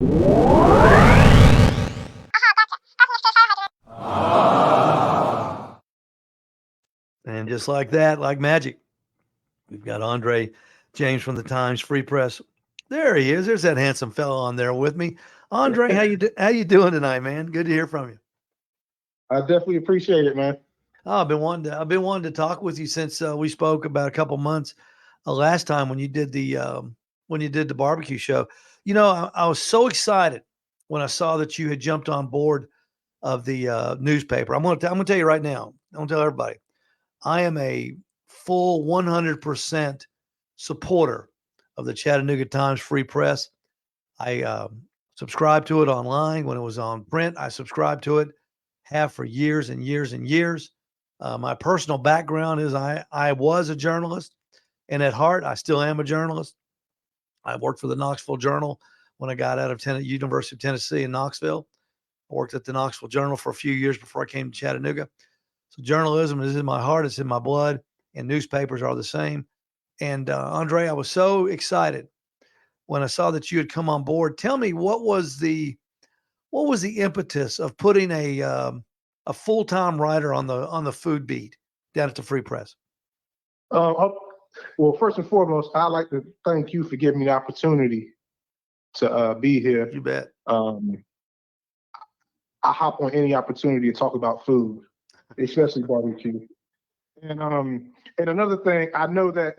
And just like that, like magic, we've got Andre James from the Times Free Press. There he is. There's that handsome fellow on there with me. Andre, how you doing tonight, man? Good to hear from you. I definitely appreciate it, man. Oh, I've been wanting to talk with you since we spoke about a couple months last time when you did the barbecue show. I was so excited when I saw that you had jumped on board of the newspaper. I'm gonna tell you right now. I'm gonna tell everybody. I am a full 100% supporter of the Chattanooga Times Free Press. I subscribed to it online when it was on print. I subscribed to it, have for years and years and years. My personal background is I was a journalist, and at heart, I still am a journalist. I worked for the Knoxville Journal when I got out of University of Tennessee in Knoxville. I worked at the Knoxville Journal for a few years before I came to Chattanooga. So journalism is in my heart, it's in my blood, and newspapers are the same. And Andre, I was so excited when I saw that you had come on board. Tell me what was the impetus of putting a full time writer on the food beat down at the Free Press? Uh, uh, well, first and foremost, I'd like to thank you for giving me the opportunity to be here. You bet. Um, I hop on any opportunity to talk about food, especially barbecue. And another thing, I know that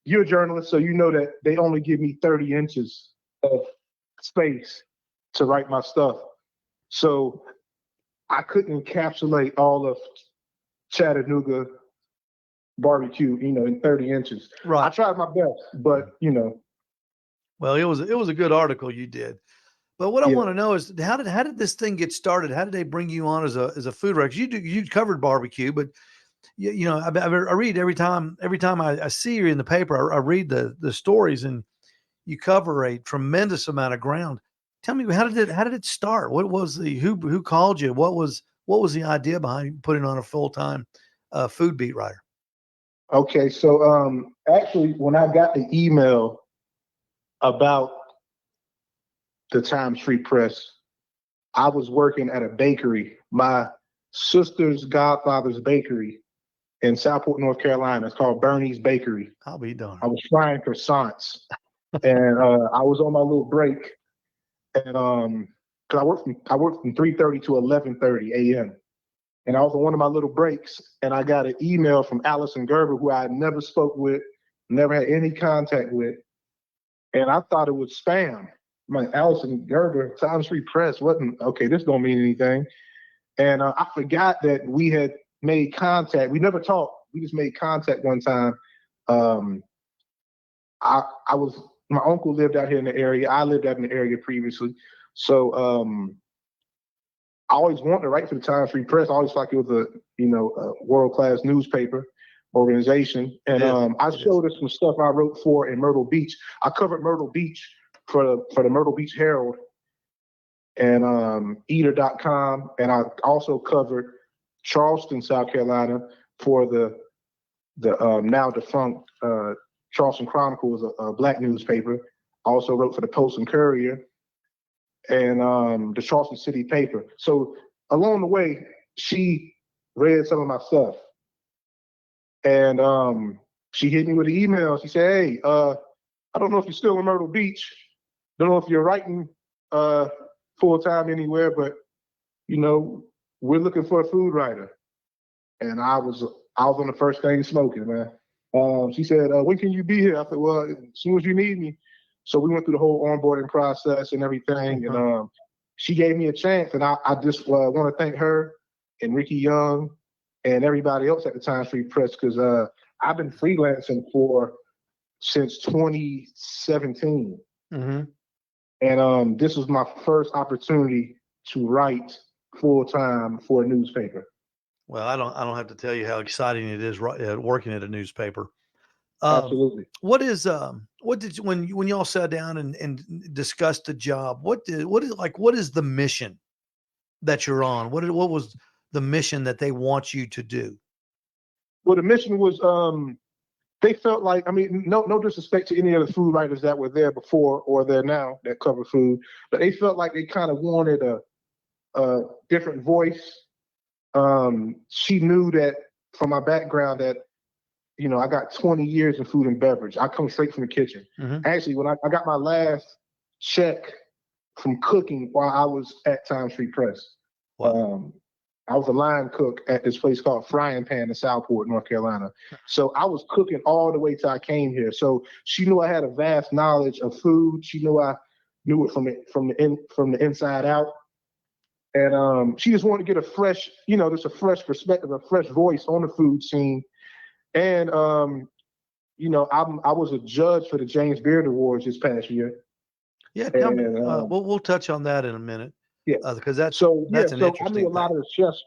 you're a journalist, so you know that they only give me 30 inches of space to write my stuff. So I couldn't encapsulate all of Chattanooga barbecue, in 30 inches. I Right. tried my best, but Well, it was a good article you did. But what I yeah. want to know is how did this thing get started? How did they bring you on as a food writer? 'Cause you covered barbecue, but I read every time I see you in the paper, I read the stories, and you cover a tremendous amount of ground. Tell me, how did it start? What was the who called you? What was the idea behind putting on a full time food beat writer? Okay, so actually when I got the email about the Times Free Press, I was working at a bakery, my sister's godfather's bakery in Southport, North Carolina. It's called Bernie's Bakery. I'll be darned. I was frying croissants, and I was on my little break, and 'cause I worked from 3:30 to 11:30 a.m. And I was on one of my little breaks, and I got an email from Allison Gerber, who I had never spoke with, never had any contact with, and I thought it was spam. I'm like, Allison Gerber, Times Free Press, wasn't okay. This don't mean anything. And I forgot that we had made contact. We never talked. We just made contact one time. Um, I was my uncle lived out here in the area. I lived out in the area previously, so I always wanted to write for the Times Free Press. I always felt like it was a world class newspaper organization. And I It is. showed her some stuff I wrote for in Myrtle Beach. I covered Myrtle Beach for the Myrtle Beach Herald and Eater.com, and I also covered Charleston, South Carolina for the now defunct Charleston Chronicle, was a black newspaper. I also wrote for the Post and Courier and the Charleston City paper. So along the way, she read some of my stuff, and she hit me with an email. She said, "Hey, I don't know if you're still in Myrtle Beach. Don't know if you're writing full time anywhere, but you know, we're looking for a food writer." And I was on the first thing smoking, man. She said, "When can you be here?" I said, "Well, as soon as you need me." So we went through the whole onboarding process and everything, and she gave me a chance, and I just want to thank her and Ricky Young and everybody else at the Times Free Press, because I've been freelancing for since 2017, Hmm. and this was my first opportunity to write full time for a newspaper. Well, I don't have to tell you how exciting it is working at a newspaper. Um, Absolutely. what did when y'all sat down and discussed the job? What is the mission that you're on? What was the mission that they want you to do? Well, the mission was they felt like, I mean, no disrespect to any of the food writers that were there before or there now that cover food, but they felt like they kind of wanted a different voice. She knew that from my background that, you know, I got 20 years in food and beverage. I come straight from the kitchen. Actually, when I got my last check from cooking while I was at Times Free Press. Wow. I was a line cook at this place called Frying Pan in Southport, North Carolina. So I was cooking all the way till I came here. So she knew I had a vast knowledge of food. She knew I knew it from the inside out. And she just wanted to get a fresh, you know, just a fresh perspective, a fresh voice on the food scene. And you know, I was a judge for the James Beard Awards this past year. Yeah, tell me. We'll touch on that in a minute. Yeah, because that's so an I knew interesting a lot thing. of the chefs.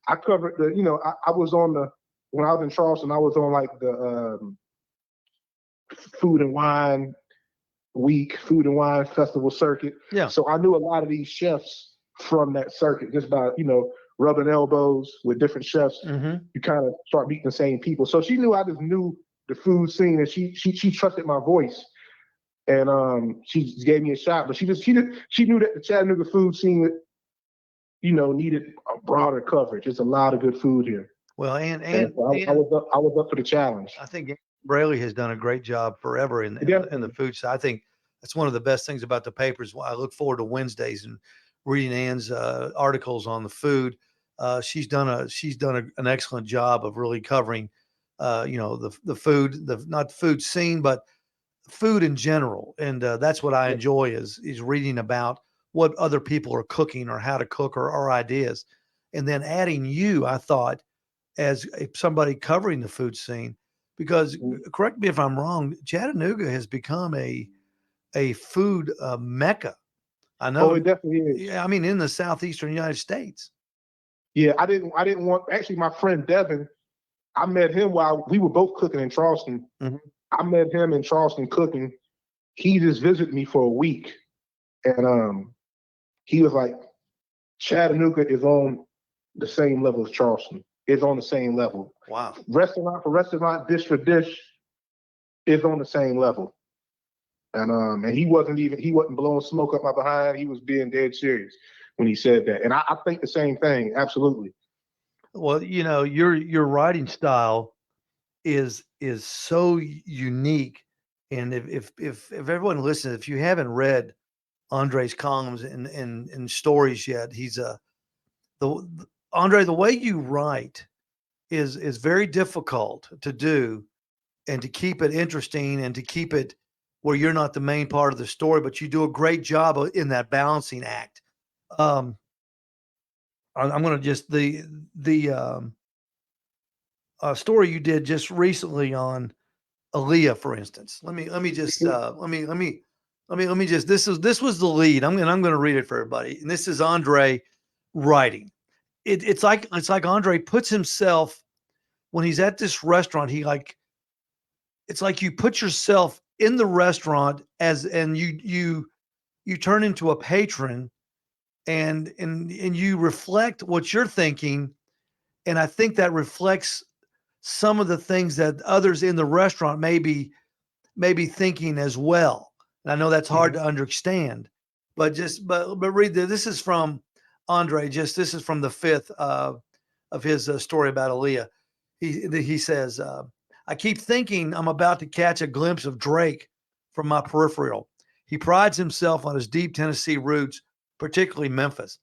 I covered the, you know, I was on the, when I was in Charleston, I was on like the food and wine week, food and wine festival circuit. Yeah. So I knew a lot of these chefs from that circuit just by, you know, rubbing elbows with different chefs. You kind of start meeting the same people. So she knew I just knew the food scene, and she trusted my voice. And she gave me a shot, but she knew that the Chattanooga food scene, you know, needed a broader coverage. There's a lot of good food here. Well, And so I was up for the challenge. I think Braley has done a great job forever in the food side. I think that's one of the best things about the papers. I look forward to Wednesdays and reading Ann's articles on the food. She's done an excellent job of really covering, you know, the food, not the food scene, but food in general. And that's what I enjoy is reading about what other people are cooking or how to cook or ideas. And then adding you, I thought, as somebody covering the food scene, because correct me if I'm wrong, Chattanooga has become a food mecca. I know. Oh, it definitely is. Yeah, I mean, in the southeastern United States. Yeah, I didn't want, actually, my friend Devin, I met him while we were both cooking in Charleston. I met him in Charleston cooking. He just visited me for a week, and he was like, Chattanooga is on the same level as Charleston. It's on the same level. Wow. Restaurant for restaurant, dish for dish, is on the same level. And he wasn't blowing smoke up my behind. He was being dead serious when he said that. And I think the same thing. Absolutely. Well, you know, your writing style is so unique. And if everyone listens, if you haven't read Andre's columns and stories yet, he's Andre, the way you write is very difficult to do, and to keep it interesting and to keep it where you're not the main part of the story, but you do a great job in that balancing act. I'm going to just the story you did just recently on Aaliyah, for instance. Let me just this was the lead. I'm going to read it for everybody. And this is Andre writing. It's like Andre puts himself when he's at this restaurant. It's like you put yourself in the restaurant and you turn into a patron, and you reflect what you're thinking. And I think that reflects some of the things that others in the restaurant may be thinking as well. And I know that's hard to understand, but read this is from Andre. This is from the 5th of his story about Aaliyah. He says, I keep thinking I'm about to catch a glimpse of Drake from my peripheral. He prides himself on his deep Tennessee roots, particularly Memphis.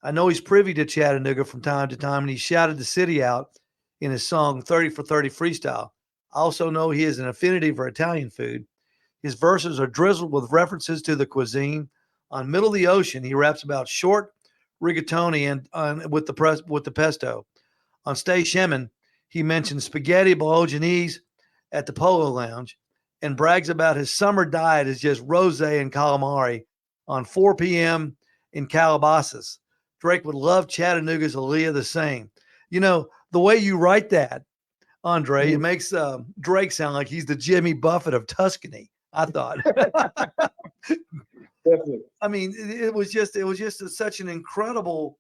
I know he's privy to Chattanooga from time to time, and he shouted the city out in his song 30 for 30 freestyle. I also know he has an affinity for Italian food. His verses are drizzled with references to the cuisine. On Middle of the Ocean, he raps about short rigatoni and with the pesto. On Stay Shemin, he mentions spaghetti bolognese at the Polo Lounge and brags about his summer diet is just rosé and calamari on 4 p.m. in Calabasas. Drake would love Chattanooga's Aaliyah the same. You know, the way you write that, Andre, it makes Drake sound like he's the Jimmy Buffett of Tuscany, I thought. Definitely. I mean, it was just such an incredible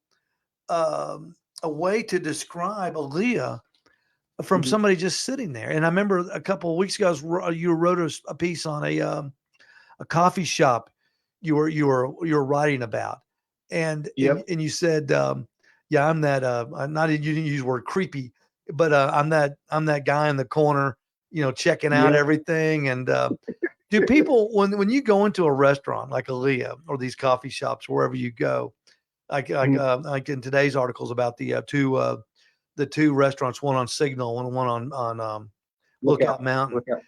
a way to describe Aaliyah from somebody just sitting there. And I remember a couple of weeks ago, you wrote a piece on a coffee shop you were writing about, and Yep. and you said, yeah, I'm that. I'm not, you didn't use the word creepy, but I'm that guy in the corner, checking out Yep. everything. And do people, when you go into a restaurant like Aaliyah or these coffee shops, wherever you go, like in today's articles about the two restaurants, one on Signal and one on Look Lookout out. Mountain. Look out.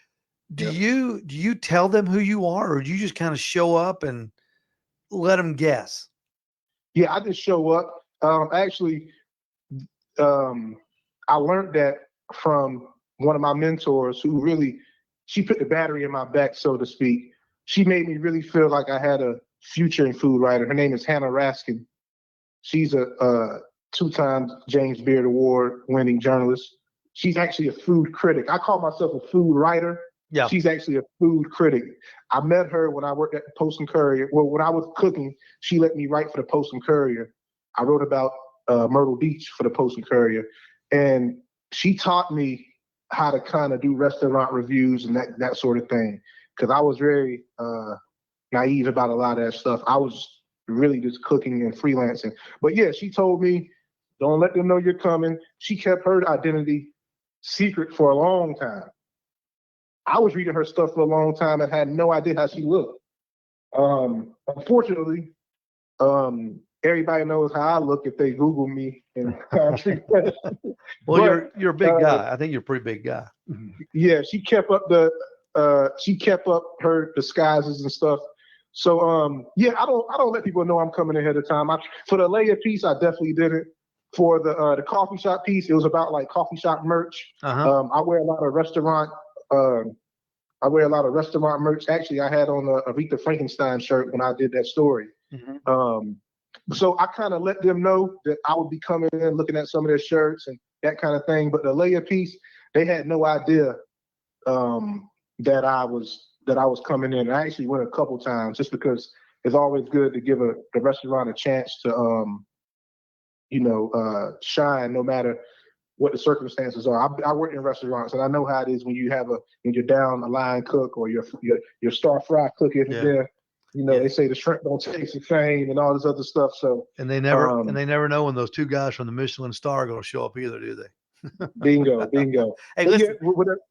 Do Yep. you tell them who you are, or do you just kind of show up and let them guess? Yeah, I just show up. Actually, I learned that from one of my mentors who really, she put the battery in my back, so to speak. She made me really feel like I had a future in food writer. Her name is Hannah Raskin. She's a two-time James Beard Award winning journalist. She's actually a food critic. I call myself a food writer. Yeah. She's actually a food critic. I met her when I worked at the Post and Courier. Well, when I was cooking, she let me write for the Post and Courier. I wrote about Myrtle Beach for the Post and Courier, and she taught me how to kind of do restaurant reviews and that sort of thing. Because I was very naive about a lot of that stuff. I was really just cooking and freelancing. But yeah, she told me, don't let them know you're coming. She kept her identity secret for a long time. I was reading her stuff for a long time and had no idea how she looked. Unfortunately, everybody knows how I look if they Google me in Times Free Press. Well, But, you're a big guy. I think you're a pretty big guy. yeah, she kept up her disguises and stuff. So yeah, I don't let people know I'm coming ahead of time. For the layer piece, I definitely did it. For the coffee shop piece, it was about like coffee shop merch. I wear a lot of restaurant. I wear a lot of restaurant merch. Actually, I had on a Aretha Frankenstein shirt when I did that story. So I kind of let them know that I would be coming in, looking at some of their shirts and that kind of thing. But the layer piece, they had no idea that I was coming in. I actually went a couple times just because it's always good to give the restaurant a chance to shine no matter what the circumstances are. I work in restaurants and I know how it is when you're down a line cook or your star fry cook isn't there. They say the shrimp don't taste the same and all this other stuff. So and they never know when those two guys from the Michelin Star are going to show up either, do they? Bingo. Hey, But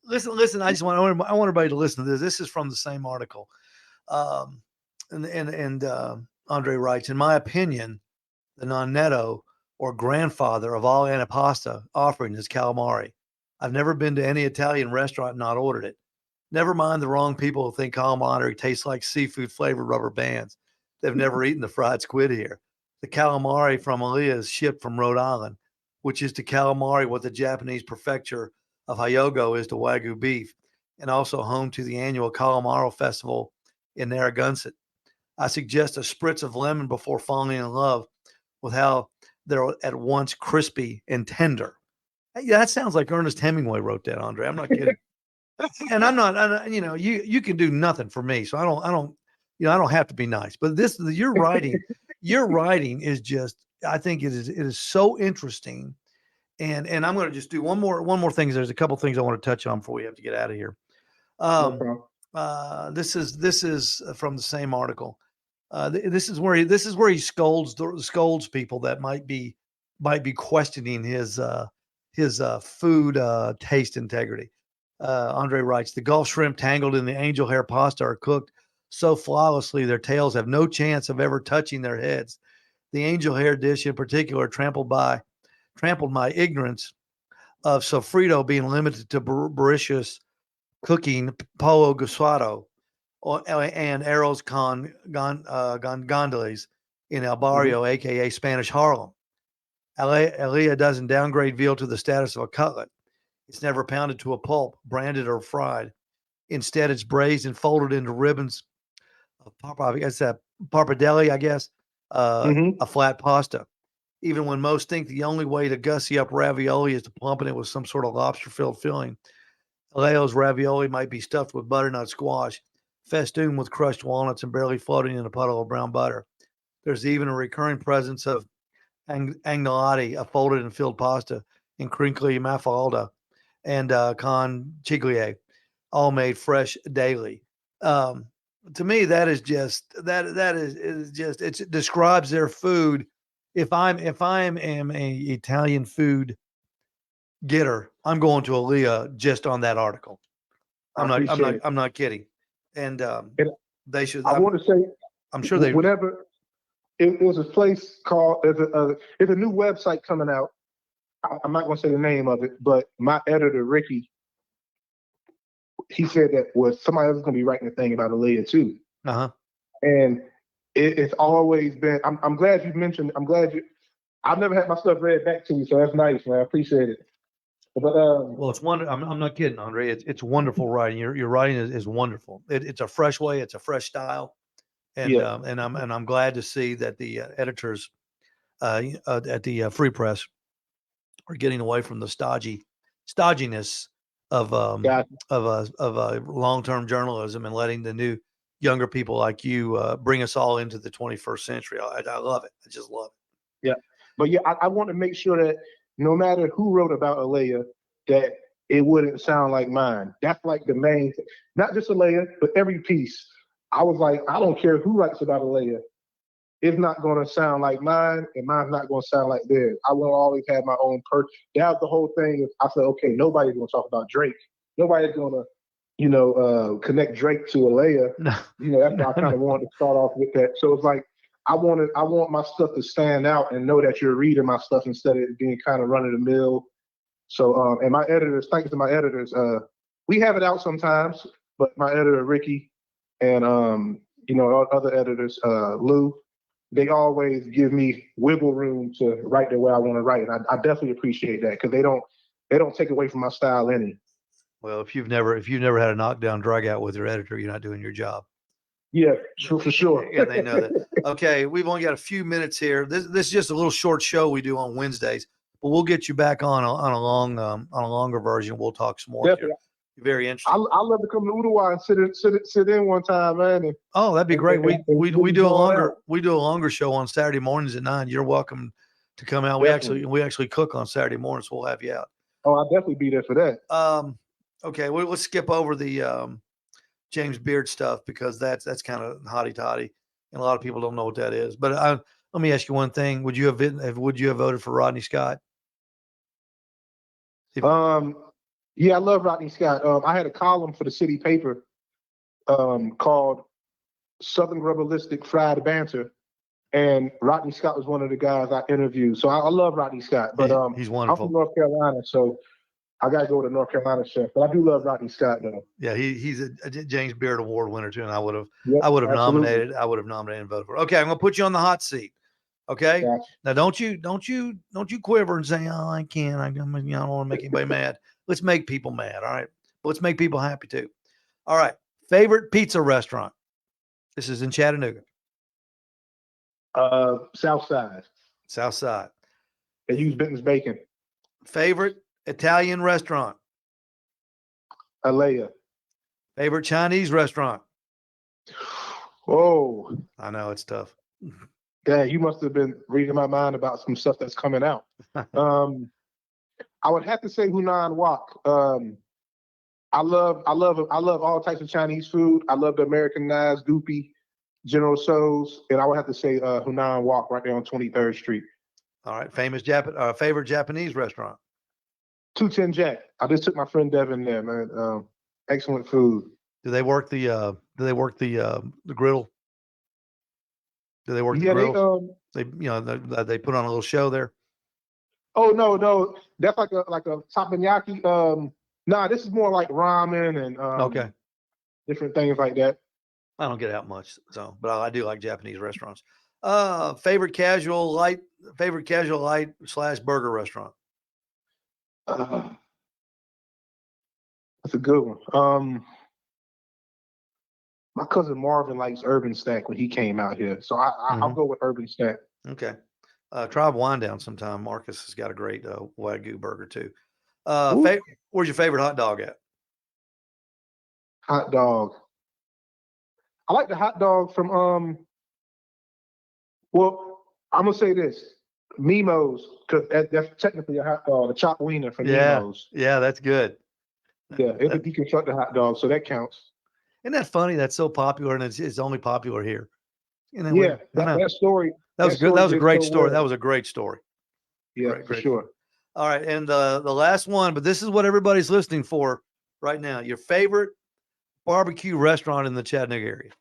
listen, yeah, listen. I want everybody to listen to this. This is from the same article. And Andre writes, in my opinion, the nonnetto or grandfather of all antipasta offering is calamari. I've never been to any Italian restaurant and not ordered it. Never mind the wrong people who think calamari tastes like seafood flavored rubber bands. They've never eaten the fried squid here. The calamari from Aaliyah is shipped from Rhode Island, which is to calamari what the Japanese prefecture of Hyogo is to Wagyu beef, and also home to the annual Calamaro Festival in Narragansett. I suggest a spritz of lemon before falling in love with how they're at once crispy and tender. Yeah, that sounds like Ernest Hemingway wrote that, Andre. I'm not kidding. And I'm not, you can do nothing for me. So I don't have to be nice, but your writing is just, I think it is so interesting. And I'm going to just do one more thing. There's a couple things I want to touch on before we have to get out of here. no problem. This is from the same article. This is where he scolds people that might be questioning his food taste integrity. Andre writes, the Gulf shrimp tangled in the angel hair pasta are cooked so flawlessly their tails have no chance of ever touching their heads. The angel hair dish in particular trampled my ignorance of sofrito being limited to Baricious cooking pollo guisado and arroz con gondolas in El Barrio, aka Spanish Harlem. Elia doesn't downgrade veal to the status of a cutlet. It's never pounded to a pulp, branded or fried. Instead, it's braised and folded into ribbons of pappardelle, I guess, a flat pasta. Even when most think the only way to gussy up ravioli is to plump it with some sort of lobster-filled filling, Aleo's ravioli might be stuffed with butternut squash, festooned with crushed walnuts and barely floating in a puddle of brown butter. There's even a recurring presence of agnolotti, a folded and filled pasta, in crinkly mafalda, and Con Chiglier, all made fresh daily. To me, that is just is just it describes their food. If I'm am a Italian food getter, I'm going to Aaliyah just on that article. I appreciate it. I'm not kidding. And And they should. I want to say, I'm sure they. whenever it was a place called, there's a new website coming out. I'm not going to say the name of it, but my editor Ricky, he said that was somebody else is going to be writing a thing about Aaliyah too. Uh-huh. And it's always been. I'm glad you mentioned. I'm glad you. I've never had my stuff read back to you, so that's nice, man. I appreciate it. But well, it's wonderful. I'm not kidding, Andre. It's wonderful writing. Your writing is wonderful. It's a fresh way. It's a fresh style, and yeah, I'm glad to see that the editors at the Free Press are getting away from the stodginess of gotcha. long term journalism and letting the new younger people like you bring us all into the 21st century. I love it. I just love it. Yeah, but yeah, I want to make sure that no matter who wrote about Alea, that it wouldn't sound like mine. That's like the main thing. Not just Alea, but every piece. I was like, I don't care who writes about Alea. It's not going to sound like mine, and mine's not going to sound like theirs. I will always have my own That was the whole thing. I said, okay, nobody's going to talk about Drake. Nobody's going to, connect Drake to Alea. No, That's why I kind of wanted to start off with that. So it's like, I want my stuff to stand out and know that you're reading my stuff instead of it being kind of run of the mill. So, and my editors, thanks to my editors, we have it out sometimes, but my editor Ricky and other editors, Lou, they always give me wiggle room to write the way I want to write, and I definitely appreciate that because they don't take away from my style any. Well, if you've never had a knockdown drag out with your editor, you're not doing your job. Yeah, sure, for sure. And they know that. Okay, we've only got a few minutes here. This is just a little short show we do on Wednesdays, but we'll get you back on a longer version. We'll talk some more. Definitely. Very interesting. I'd love to come to Uruguay and sit in one time, man. That'd be great. We do a longer show on Saturday mornings at 9. You're welcome to come out. Definitely. We actually cook on Saturday mornings. So we'll have you out. Oh, I'll definitely be there for that. Okay, let's skip over the James Beard stuff because that's kind of hotty toddy, and a lot of people don't know what that is. But let me ask you one thing: would you have voted for Rodney Scott? Yeah, I love Rodney Scott. I had a column for the city paper called Southern Rebellistic Fried Banter, and Rodney Scott was one of the guys I interviewed. So I love Rodney Scott, but he's wonderful. I'm from North Carolina, so I got to go with the North Carolina chef. But I do love Rodney Scott, though. Yeah, he's a James Beard Award winner too, and I would have nominated and voted for it. Okay, I'm gonna put you on the hot seat. Okay, gotcha. Now don't you quiver and say, "Oh, I can't. I don't want to make anybody mad." Let's make people mad. All right, let's make people happy too. All right, favorite pizza restaurant. This is in Chattanooga. South Side. South Side. They use Benton's bacon. Favorite Italian restaurant. Alea. Favorite Chinese restaurant. Oh, I know it's tough. Yeah, you must have been reading my mind about some stuff that's coming out. I would have to say Hunan Wok. I love all types of Chinese food. I love the Americanized goopy General Tso's, and I would have to say Hunan Wok right there on 23rd Street. All right, favorite Japanese restaurant. 210 Jack. I just took my friend Devin there, man. Excellent food. Do they work the griddle? Do they work the griddle? They put on a little show there. Oh no, that's like a teppanyaki. Nah, this is more like ramen and different things like that. I don't get out much, but I do like Japanese restaurants. Favorite casual light / burger restaurant. That's a good one. My cousin Marvin likes Urban Stack when he came out here, so I'll go with Urban Stack. Okay. Try Wine Down sometime. Marcus has got a great Wagyu burger too. Where's your favorite hot dog at? Hot dog. I like the hot dog from well, I'm gonna say this. Mimo's, because that's technically a hot dog, a chopped wiener from Mimo's. Yeah, that's good. Yeah, it's a deconstructed hot dog, so that counts. Isn't that funny? That's so popular, and it's only popular here. You know, Yeah, that story. That was good. That was a did great so story. well. That was a great story. Yeah, Great, for great sure. story. All right, and the last one, but this is what everybody's listening for right now. Your favorite barbecue restaurant in the Chattanooga area.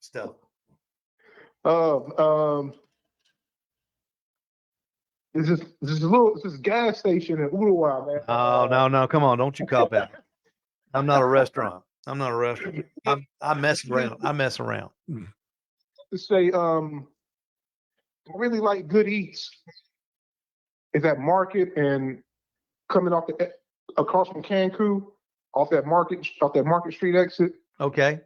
Stuff. There's this gas station in Uruguay, man. Oh, no, come on, don't you cop out. I'm not a restaurant. I mess around. To say, I really like Good Eats. It's at Market and coming across from Cancun, off that Market Street exit. Okay.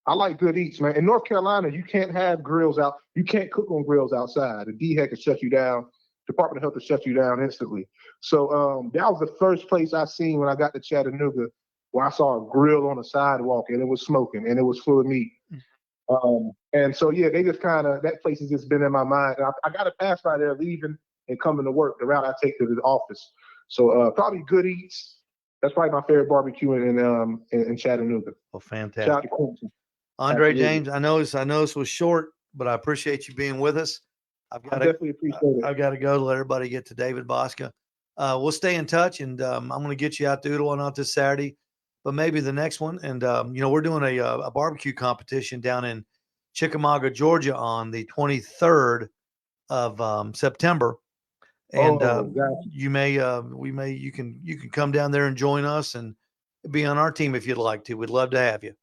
I like Good Eats, man. In North Carolina, you can't have grills out. You can't cook on grills outside. The DHEC will shut you down. Department of Health will shut you down instantly. So that was the first place I seen when I got to Chattanooga, where I saw a grill on the sidewalk and it was smoking and it was full of meat. And so yeah, they just that place has just been in my mind. And I got to pass by there leaving and coming to work, the route I take to the office. So probably Good Eats. That's probably my favorite barbecue in Chattanooga. Well, fantastic. Shout out to Quincy. Andre Absolutely. James, I know this was short, but I appreciate you being with us. I definitely appreciate it. I've got to go to let everybody get to David Bosca. We'll stay in touch, and I'm going to get you out to Oodle, not this Saturday, but maybe the next one. And we're doing a barbecue competition down in Chickamauga, Georgia, on the 23rd of September. And you can come down there and join us and be on our team if you'd like to. We'd love to have you.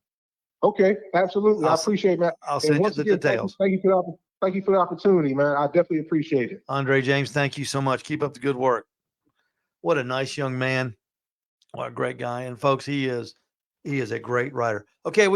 Okay, absolutely. I appreciate that. I'll send you the details. Thank you for the opportunity, man. I definitely appreciate it. Andre James, thank you so much. Keep up the good work. What a nice young man. What a great guy. And folks, he is a great writer. Okay,